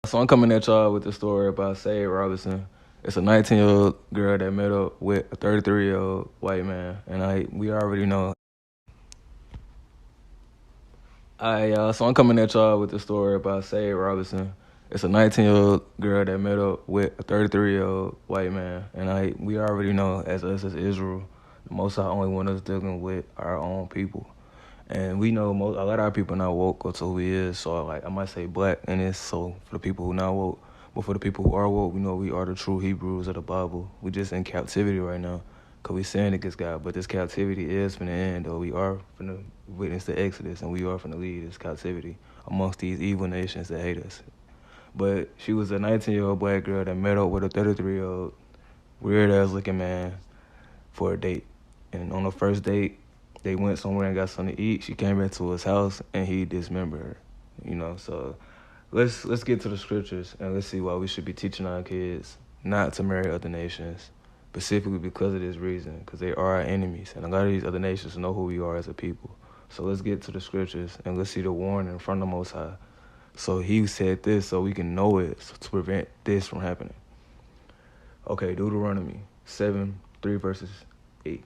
So I'm coming at y'all with the story about Sade Robinson. It's a 19-year-old girl that met up with a 33-year-old white man, and we already know. So I'm coming at y'all with the story about Sade Robinson. It's a 19-year-old girl that met up with a 33-year-old white man, and we already know as us as Israel, the Most High only want us dealing with our own people. And we know a lot of our people not woke up to who we is. So like I might say black, and it's so for the people who not woke, but for the people who are woke, we know we are the true Hebrews of the Bible. We just in captivity right now, cause we sin against God. But this captivity is finna end, though. We are finna witness the Exodus, and we are finna lead this captivity amongst these evil nations that hate us. But she was a 19-year-old black girl that met up with a 33-year-old weird ass looking man for a date. And on the first date, they went somewhere and got something to eat. She came back to his house and he dismembered her. So let's get to the scriptures and let's see why we should be teaching our kids not to marry other nations, specifically because of this reason, because they are our enemies, and a lot of these other nations know who we are as a people. So let's get to the scriptures and let's see the warning from the Most High. So he said this so we can know it to prevent this from happening. Okay, Deuteronomy 7:3 verses 8.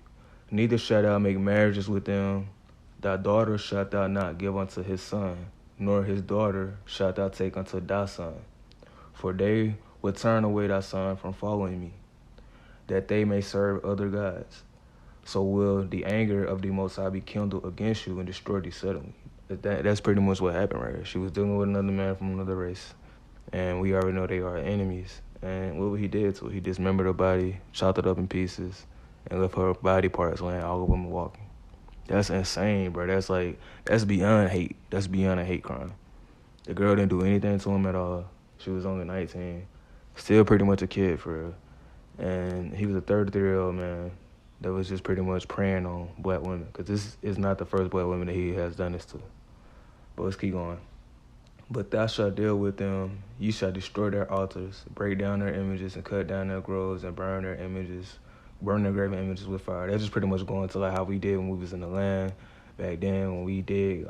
Neither shalt thou make marriages with them. Thy daughter shalt thou not give unto his son, nor his daughter shalt thou take unto thy son. For they will turn away thy son from following me, that they may serve other gods. So will the anger of the Most High be kindled against you and destroy thee suddenly. That's pretty much what happened right here. She was dealing with another man from another race, and we already know they are enemies. And what he did to her, he dismembered her body, chopped it up in pieces, and left her body parts laying all over Milwaukee. That's insane, bro. That's beyond hate. That's beyond a hate crime. The girl didn't do anything to him at all. She was only 19. Still pretty much a kid for real. And he was a 33-year-old man that was just pretty much preying on black women. Because this is not the first black woman that he has done this to. But let's keep going. But thou shalt deal with them, you shall destroy their altars, break down their images, and cut down their groves, and burn their images, burn their graven images with fire. That's just pretty much going to like how we did when we was in the land back then, when we did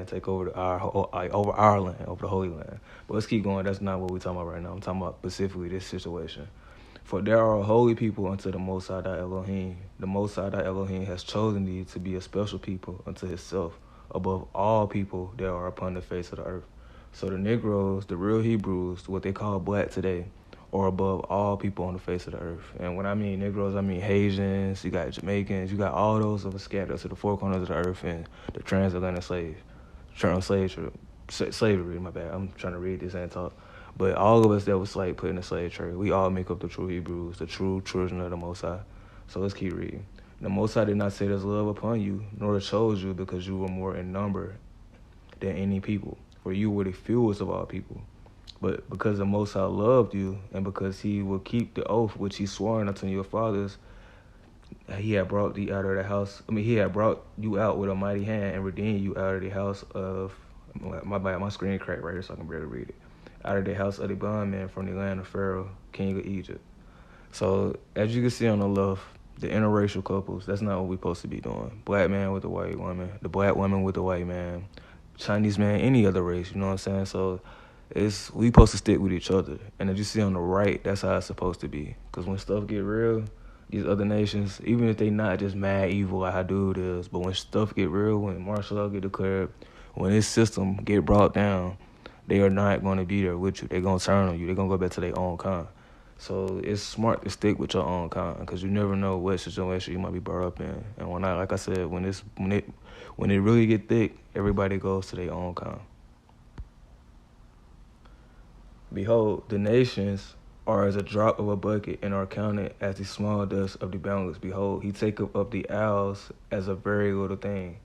take over over our land, over the Holy Land. But let's keep going. That's not what we're talking about right now. I'm talking about specifically this situation. For there are holy people unto the Most High thy Elohim. The Most High thy Elohim has chosen thee to be a special people unto himself, above all people that are upon the face of the earth. So the Negroes, the real Hebrews, what they call black today, are above all people on the face of the earth. And when I mean Negroes, I mean Haitians, you got Jamaicans, you got all those of us scattered to the four corners of the earth and the transatlantic slavery, my bad. I'm trying to read this and talk. But all of us that was like put in the slave trade, we all make up the true Hebrews, the true children of the Most High. So let's keep reading. The Most High did not set his love upon you, nor chose you because you were more in number than any people, for you were the fewest of all people. But because the Most High loved you, and because he will keep the oath which he swore unto your fathers, he had brought thee out of the house. He had brought you out with a mighty hand and redeemed you out of the house of, my screen cracked right here so I can barely read it. Out of the house of the bondman from the land of Pharaoh, king of Egypt. So as you can see on the left, the interracial couples, that's not what we're supposed to be doing. Black man with a white woman, the black woman with the white man, Chinese man, any other race, you know what I'm saying? So we supposed to stick with each other. And as you see on the right, that's how it's supposed to be. Because when stuff get real, these other nations, even if they not just mad evil like how dude is, but when stuff get real, when martial law get declared, when this system get brought down, they are not going to be there with you. They're going to turn on you. They're going to go back to their own kind. So it's smart to stick with your own kind because you never know what situation you might be brought up in. And like I said, when it really get thick, everybody goes to their own kind. Behold, the nations are as a drop of a bucket and are counted as the small dust of the boundless. Behold, he taketh up the isles as a very little thing.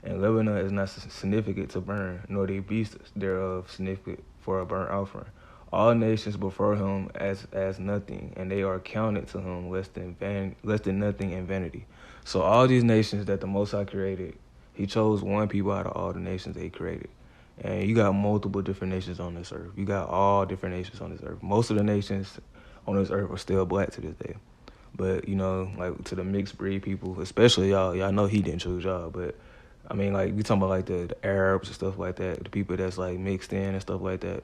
And Lebanon is not significant to burn, nor the beasts thereof significant for a burnt offering. All nations before him as nothing, and they are counted to him less than nothing in vanity. So all these nations that the Most High created, he chose one people out of all the nations that he created. And you got multiple different nations on this earth. You got all different nations on this earth. Most of the nations on this earth are still black to this day. But, like to the mixed breed people, especially y'all know he didn't choose y'all, but I mean, like, we talking about, like, the Arabs and stuff like that, the people that's, like, mixed in and stuff like that.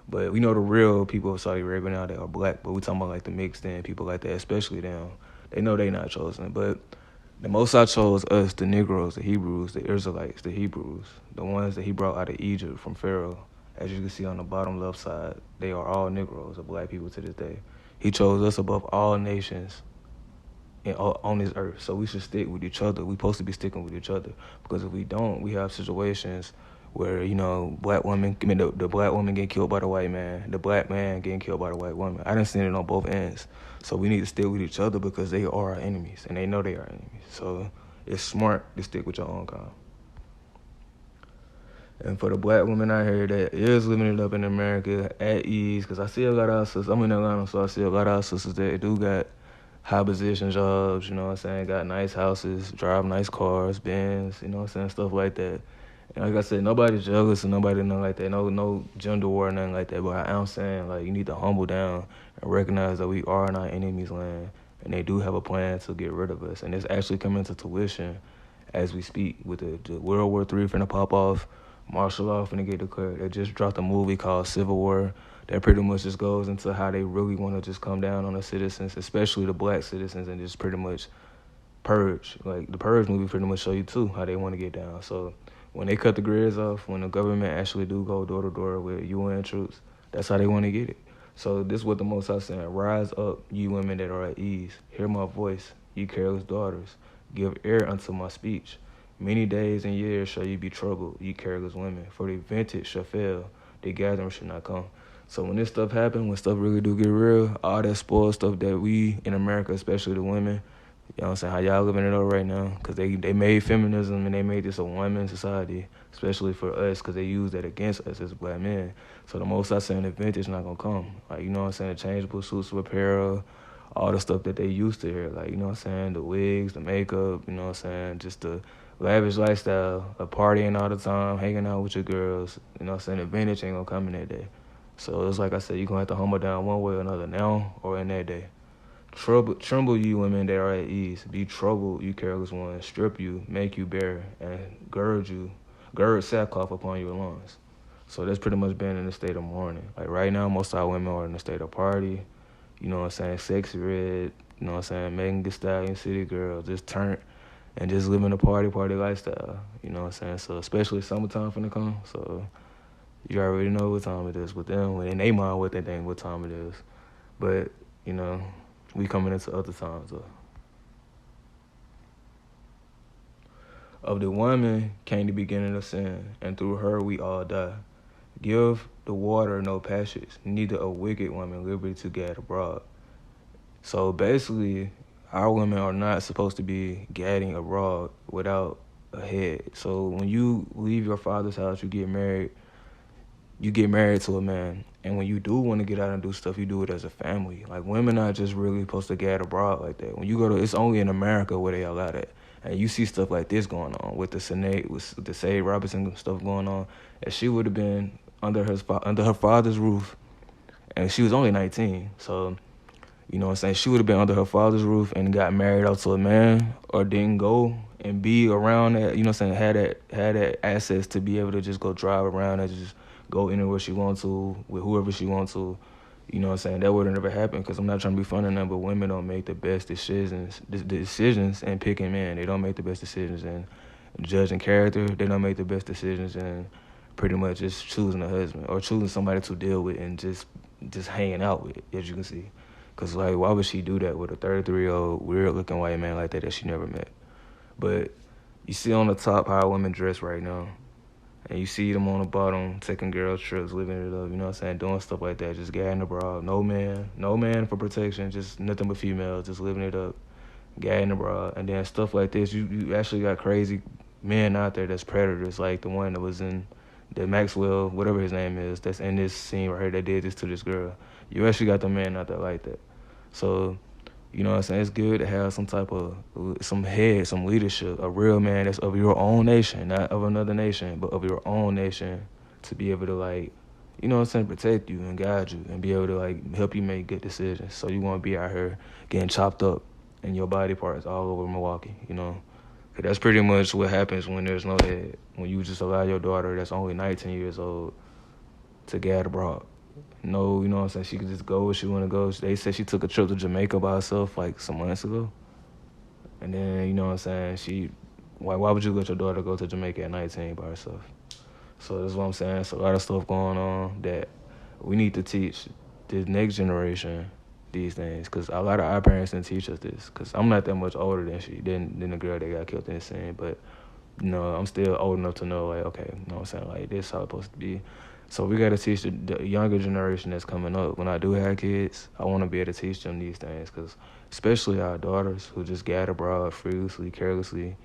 But we know the real people of Saudi Arabia now that are black, but we talking about like the mixed in people like that, especially them. They know they not chosen. But the Most High chose us, the Negroes, the Hebrews, the Israelites, the Hebrews, the ones that he brought out of Egypt from Pharaoh. As you can see on the bottom left side, they are all Negroes or black people to this day. He chose us above all nations on this earth. So we should stick with each other. We're supposed to be sticking with each other. Because if we don't, we have situations where, black women, the black woman getting killed by the white man, the black man getting killed by the white woman. I done seen it on both ends. So we need to stick with each other because they are our enemies, and they know they are enemies. So it's smart to stick with your own kind. And for the black women out here that is living it up in America at ease, because I see a lot of sisters, I'm in Atlanta, so I see a lot of sisters that do got high position jobs, got nice houses, drive nice cars, Benz, stuff like that. And like I said, nobody's jealous or nobody nothing like that, no gender war or nothing like that, but I am saying, like, you need to humble down and recognize that we are in our enemy's land, and they do have a plan to get rid of us, and it's actually coming to tuition as we speak with the World War III finna pop off, martial law finna get declared. They just dropped a movie called Civil War that pretty much just goes into how they really want to just come down on the citizens, especially the black citizens, and just pretty much purge. Like, the Purge movie pretty much show you, too, how they want to get down. So when they cut the grids off, when the government actually do go door to door with UN troops, that's how they want to get it. So this is what the Most High saying: rise up, you women that are at ease. Hear my voice, you careless daughters. Give ear unto my speech. Many days and years shall you be troubled, you careless women. For the vintage shall fail, the gathering shall not come. So when this stuff happen, when stuff really do get real, all that spoiled stuff that we in America, especially the women, how y'all living it up right now, because they made feminism and they made this a one-man society, especially for us, because they use that against us as black men. So the Most I saying the vintage not going to come. Like, the changeable suits of apparel, all the stuff that they used to hear, like, the wigs, the makeup, just the lavish lifestyle, partying all the time, hanging out with your girls, the vintage ain't going to come in that day. So it's like I said, you're going to have to humble down one way or another now or in that day. Tremble you women that are at ease. Be troubled, you careless ones. Strip you, make you bare, and gird sackcloth upon your loins. So that's pretty much been in the state of mourning. Like right now, most of our women are in the state of party. Sexy Red, Megan Thee Stallion, City Girl, just turn and just living a party lifestyle. So especially summertime finna come. So you already know what time it is with them. And they mind what they think what time it is. But, we coming into other times. Of the woman came the beginning of sin, and through her we all die. Give the water no passage, neither a wicked woman liberty to gad abroad. So basically, our women are not supposed to be gadding abroad without a head. So when you leave your father's house, you get married to a man. And when you do want to get out and do stuff, you do it as a family. Like, women are just really supposed to gad abroad like that. When you go to, it's only in America where they allow that. And you see stuff like this going on with the Sade Robinson stuff going on. And she would have been under her father's roof, and she was only 19. So, she would have been under her father's roof and got married out to a man, or didn't go and be around that, had that access to be able to just go drive around and just go anywhere she wants to, with whoever she wants to. That would have never happened, because I'm not trying to be funny now, but women don't make the best decisions in picking men. They don't make the best decisions in judging character. They don't make the best decisions in pretty much just choosing a husband or choosing somebody to deal with and just hanging out with, as you can see. Because, like, why would she do that with a 33-year-old weird-looking white man like that she never met? But you see on the top how women dress right now. And you see them on the bottom taking girls trips, living it up, doing stuff like that, just gadding abroad. No man for protection, just nothing but females, just living it up, gadding abroad. And then stuff like this, you actually got crazy men out there that's predators, like the one that was in the Maxwell, whatever his name is, that's in this scene right here that did this to this girl. You actually got the men out there like that. So, it's good to have some head, some leadership, a real man that's of your own nation, not of another nation, but of your own nation, to be able to, protect you and guide you and be able to, help you make good decisions. So you won't be out here getting chopped up in your body parts all over Milwaukee, 'Cause that's pretty much what happens when there's no head, when you just allow your daughter that's only 19 years old to gad abroad. no, you know what I'm saying, she could just go where she want to go. They said she took a trip to Jamaica by herself like some months ago. And then, you know what I'm saying, why would you let your daughter go to Jamaica at 19 by herself? So that's what I'm saying. It's a lot of stuff going on that we need to teach the next generation these things, because a lot of our parents didn't teach us this. Because I'm not that much older than the girl that got killed in the scene, but you know, I'm still old enough to know, like, okay, you know what I'm saying, like, this is how it's supposed to be. So we got to teach the younger generation that's coming up. When I do have kids, I want to be able to teach them these things, because especially our daughters who just gather abroad frivolously, carelessly,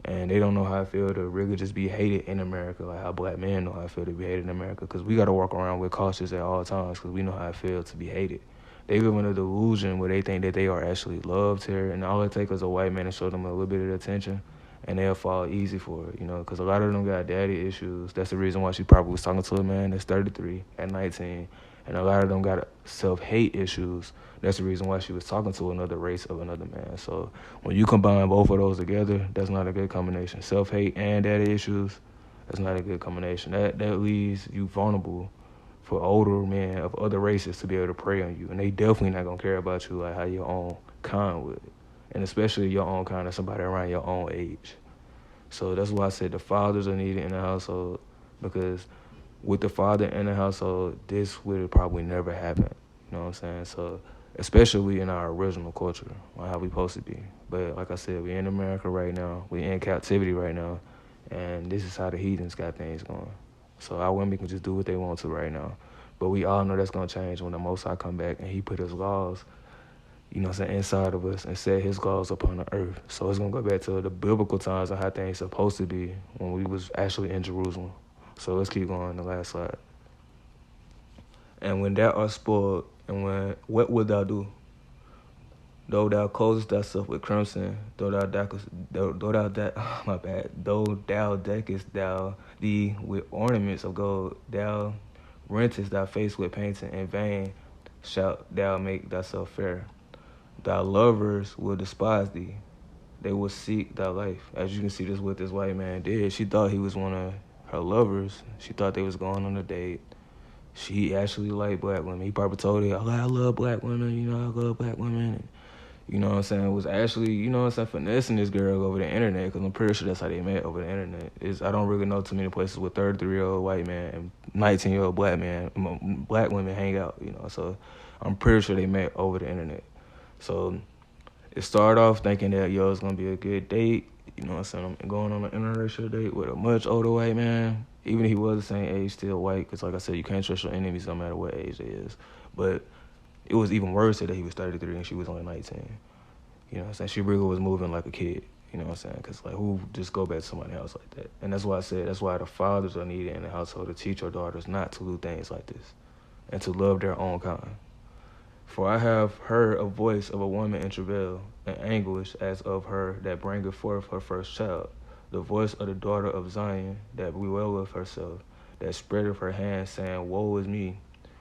and they don't know how I feel to really just be hated in America, like how black men know how I feel to be hated in America, because we got to walk around with cautious at all times, because we know how I feel to be hated. They live in a delusion where they think that they are actually loved here, and all it takes is a white man to show them a little bit of attention, and they'll fall easy for it, you know, because a lot of them got daddy issues. That's the reason why she probably was talking to a man that's 33 at 19, and a lot of them got self-hate issues. That's the reason why she was talking to another race of another man. So when you combine both of those together, that's not a good combination. Self-hate and daddy issues, that's not a good combination. That leaves you vulnerable for older men of other races to be able to prey on you, and they definitely not gonna care about you like how your own kind would, and especially your own kind of somebody around your own age. So that's why I said the fathers are needed in the household, because with the father in the household, this would probably never happen. You know what I'm saying? So especially in our original culture, like how we supposed to be. But like I said, we in America right now. We in captivity right now, and this is how the heathens got things going. So our women can just do what they want to right now. But we all know that's gonna change when the Most High come back and he put his laws, you know what I'm saying, inside of us and set his laws upon the earth. So it's gonna go back to the biblical times of how things supposed to be when we was actually in Jerusalem. So let's keep going, the last slide. And when thou art spoiled, and what wilt thou do? Though thou closest thyself with crimson, though thou deckest thou thee with ornaments of gold, thou rentest thy face with painting, in vain shalt thou make thyself fair. Thy lovers will despise thee, they will seek thy life. As you can see, this is what this white man did. She thought he was one of her lovers. She thought they was going on a date. She actually liked black women. He probably told her, I love black women, you know, I love black women. And, you know what I'm saying, it was actually, you know what I'm saying, finessing this girl over the internet, because I'm pretty sure that's how they met over the internet. I don't really know too many places with 33-year-old white man and 19-year-old black women hang out, you know, so I'm pretty sure they met over the internet. So it started off thinking that, yo, it's going to be a good date, you know what I'm saying, I'm going on an interracial date with a much older white man, even if he was the same age, still white, because like I said, you can't trust your enemies no matter what age they is. But it was even worse that he was 33 and she was only 19. You know what I'm saying? She really was moving like a kid. You know what I'm saying? Because, like, who just go back to somebody's house like that? And that's why I said, that's why the fathers are needed in the household to teach your daughters not to do things like this and to love their own kind. For I have heard a voice of a woman in travail and anguish as of her that bringeth forth her first child, the voice of the daughter of Zion that bewaileth herself, that spreadeth her hands, saying, Woe is me,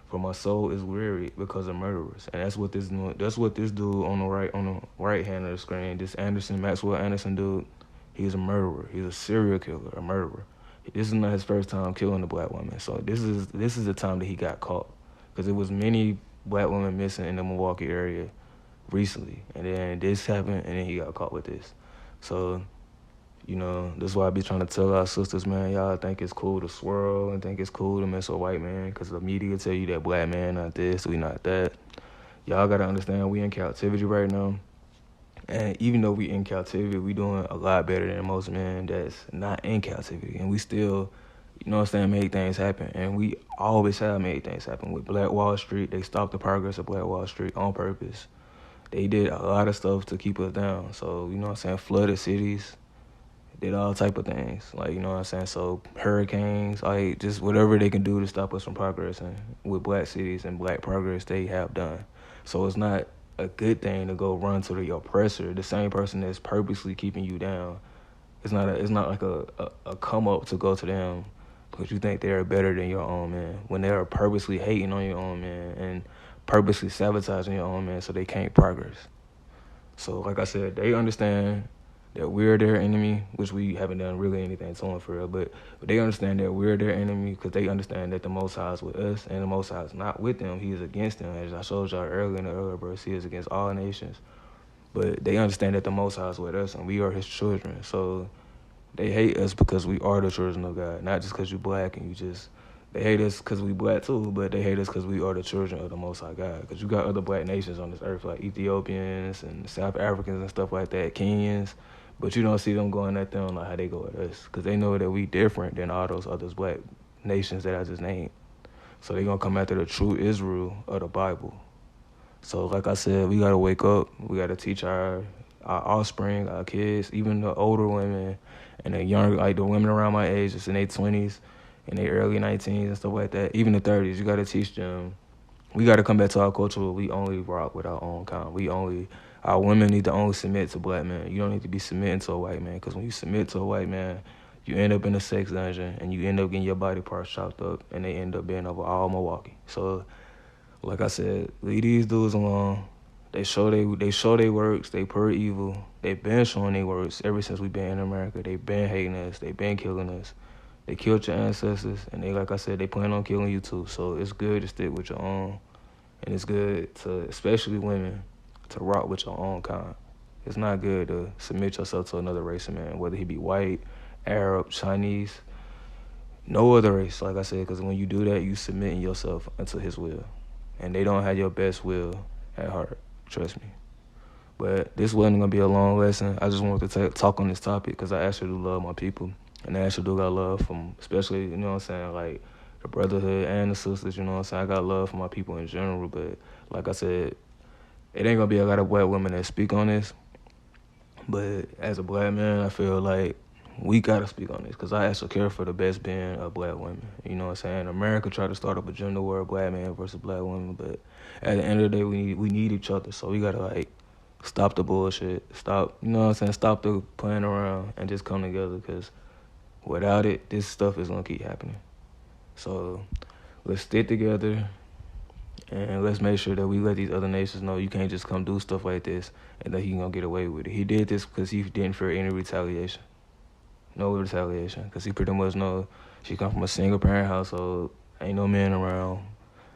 for my soul is weary because of murderers. And that's what this dude on the right hand of the screen, this Maxwell Anderson dude, he's a murderer. He's a serial killer, a murderer. This is not his first time killing a black woman. So this is the time that he got caught, because it was many black women missing in the Milwaukee area recently, and then this happened, and then he got caught with this. So, you know, that's why I be trying to tell our sisters, man, y'all think it's cool to swirl and think it's cool to mess with a white man, because the media tell you that black man not this, we not that. Y'all got to understand, we in captivity right now. And even though we in captivity, we doing a lot better than most men that's not in captivity. And we still, you know what I'm saying, make things happen. And we always have made things happen. With Black Wall Street, they stopped the progress of Black Wall Street on purpose. They did a lot of stuff to keep us down. So, you know what I'm saying, flooded cities, did all type of things. Like, you know what I'm saying, so hurricanes, like just whatever they can do to stop us from progressing with black cities and black progress they have done. So it's not a good thing to go run to the oppressor, the same person that's purposely keeping you down. It's not like a come up to go to them because you think they're better than your own man, when they are purposely hating on your own man and purposely sabotaging your own man so they can't progress. So like I said, they understand that we're their enemy, which we haven't done really anything to them for real, but they understand that we're their enemy because they understand that the Most High is with us and the Most High is not with them. He is against them. As I showed y'all earlier in the earlier verse, he is against all nations. But they understand that the Most High is with us and we are his children. So they hate us because we are the children of God, not just because you black and you just... They hate us because we black too, but they hate us because we are the children of the Most High God. Because you got other black nations on this earth like Ethiopians and South Africans and stuff like that, Kenyans, but you don't see them going at them like how they go at us because they know that we different than all those other black nations that I just named. So they going to come after the true Israel of the Bible. So like I said, we got to wake up. We got to teach our offspring, our kids, even the older women and the young, like the women around my age, just in their 20s, in their early 19s and stuff like that, even the 30s, you got to teach them. We got to come back to our culture where we only rock with our own kind. Our women need to only submit to black men. You don't need to be submitting to a white man, because when you submit to a white man, you end up in a sex dungeon and you end up getting your body parts chopped up and they end up being over all Milwaukee. So, like I said, leave these dudes alone. They show they works. They pure evil. They've been showing they works ever since we been in America. They've been hating us. They've been killing us. They killed your ancestors, and they, like I said, they plan on killing you too. So it's good to stick with your own, and it's good to, especially women, to rock with your own kind. It's not good to submit yourself to another race of man, whether he be white, Arab, Chinese, no other race, like I said, because when you do that, you submitting yourself into his will, and they don't have your best will at heart, trust me. But this wasn't going to be a long lesson. I just wanted to talk on this topic because I actually do love my people. And I actually do got love from, especially, you know what I'm saying, like the brotherhood and the sisters, you know what I'm saying. I got love for my people in general, but like I said, it ain't going to be a lot of black women that speak on this. But as a black man, I feel like we got to speak on this because I actually care for the best being of black women. You know what I'm saying? America tried to start up a gender war, black man versus black women, but at the end of the day, we need each other. So we got to, like, stop the bullshit. Stop, you know what I'm saying? Stop the playing around and just come together because without it, this stuff is going to keep happening. So let's stick together and let's make sure that we let these other nations know you can't just come do stuff like this and that he going to get away with it. He did this because he didn't fear any retaliation. No retaliation, because he pretty much know she come from a single-parent household, ain't no man around,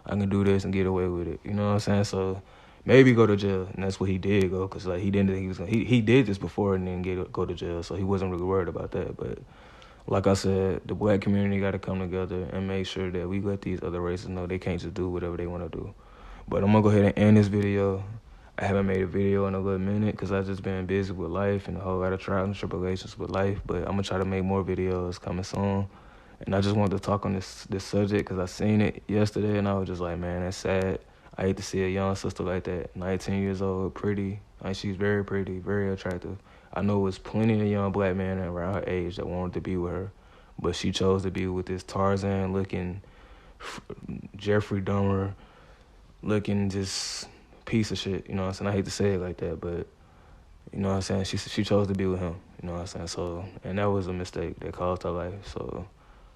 I can do this and get away with it. You know what I'm saying? So maybe go to jail, and that's what he did go, because like he didn't think he was gonna. He did this before and then go to jail, so he wasn't really worried about that. But like I said, the black community got to come together and make sure that we let these other races know they can't just do whatever they want to do. But I'm gonna go ahead and end this video. I haven't made a video in a little minute because I've just been busy with life and a whole lot of trials and tribulations with life. But I'm going to try to make more videos coming soon. And I just wanted to talk on this subject because I seen it yesterday and I was just like, man, that's sad. I hate to see a young sister like that, 19 years old, pretty. Like, she's very pretty, very attractive. I know there's plenty of young black men around her age that wanted to be with her. But she chose to be with this Tarzan-looking, Jeffrey Dahmer-looking just piece of shit, you know what I'm saying? I hate to say it like that, but you know what I'm saying? She chose to be with him, you know what I'm saying? So, and that was a mistake that caused her life. So,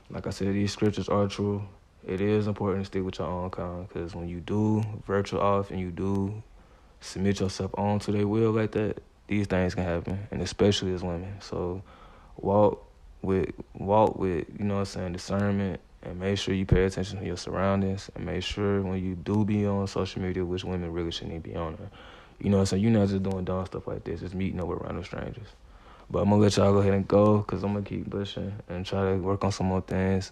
like I said, these scriptures are true. It is important to stick with your own kind, because when you do virtue off and you do submit yourself on to their will like that, these things can happen, and especially as women. So, walk with, you know what I'm saying, discernment, and make sure you pay attention to your surroundings, and make sure when you do be on social media, which women really shouldn't be on there. You know what I'm saying? You're not just doing dumb stuff like this, just meeting up with random strangers. But I'm going to let y'all go ahead and go because I'm going to keep pushing and try to work on some more things.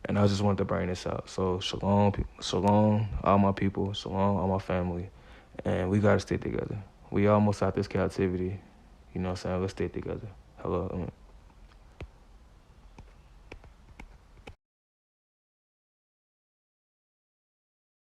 And I just wanted to bring this out. So shalom, shalom, all my people, shalom, all my family. And we got to stay together. We almost out this captivity. You know what I'm saying? Let's stay together. Hello.